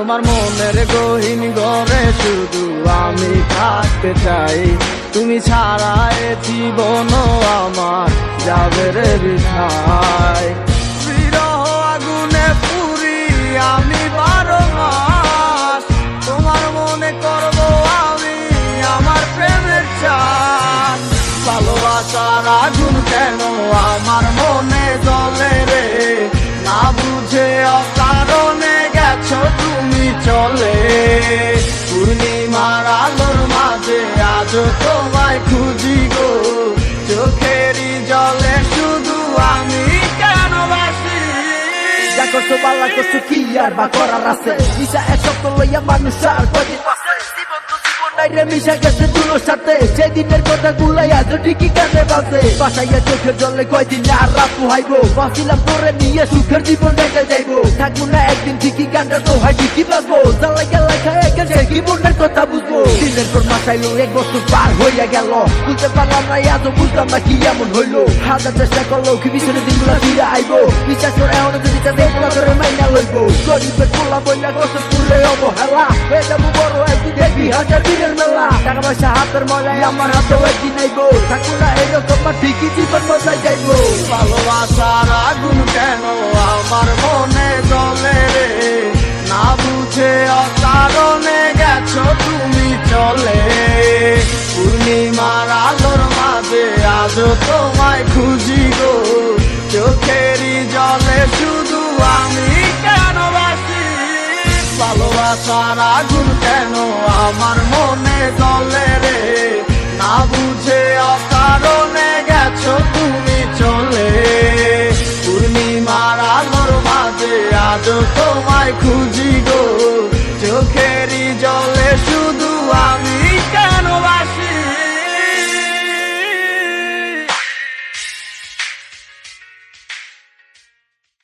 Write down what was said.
তোমার মনের গহীন ঘরে শুধু আমি থাকতে চাই, তুমি ছাড়া এ জীবন আমার যাবে রে বৃথায়। বিরহ আগুনে পুরি আমি 12 মাস, তোমার মনে করব আমি আমার প্রেমের চান। ভালোবাসার আগুন কেন আমার মনে জ্বলে রে, না বুঝে অকারণে গেছো তুমি চলে। পূর্ণিমার আলোর মাঝে আজও তোমায় খুঁজি গো, চোখেরই জলে শুধু আমি কেন বাসি। যা করছো বালা করছো কি আর বা করার আছে, মিশা এক সপ্তাহ লইয়া মানুষ আর কদিন বাঁচে। জীবন তো জীবন নাই রে, মিশা গেছে তুলোর সাথে, সেদিনের কথা গুলাই আজও ঠিকই কানে বাজে। বাসাইয়া চোখের জলে কয়দিন আর রাত পোহাইবো, বাঁচিলাম তোরে নিয়ে সুখের জীবন দেখে যাইবো। থাকবো না একদিন ঠিকই গানটা তো হয় ঠিকই বাজবো, জ্বালাই গেলাই খায় গেছে জীবনের কথা বুঝবো। দিনের পর মাসাইলো 1 বছর পার হইয়া গেল, বুঝতে পারলাম না আজও বুঝলাম না কি এমন হইলো। হাজার চেষ্টা করলো কি পিছনে দিনগুলা ফিরে আইবো, বিশ্বাস করে এমন যদি চাঁদে করে মাইনা লইবো। গরিবের পোলা বইলা কষ্ট করলে অবহেলা, হয়ে যাবো বড় একদিন দেখবি হাজার দিনের মেলা। টাকা পয়সা হাতের ময়লায় আমার হাতেও একদিন আইবো, থাকবো না এরকম ঠিকই জীবন মজায় যাইবো। ভালোবাসার আগুন কেন আমার মনে জ্বলে রে, না বুঝে অকারণে গেছো তুমি চলে। পূর্ণিমার আলোর মাঝে আজও তোমায় খুঁজি গো, চোখেরই জলে শুধু আমি কেন বাসি। ভালোবাসার আগুন কেন আমার মনে জ্বলে রে, না বুঝে অকারণে গেছো তুমি চলে। পূর্ণিমার আলোর মাঝে আজও তোমায় খুঁজি গো, চোখেরই জলে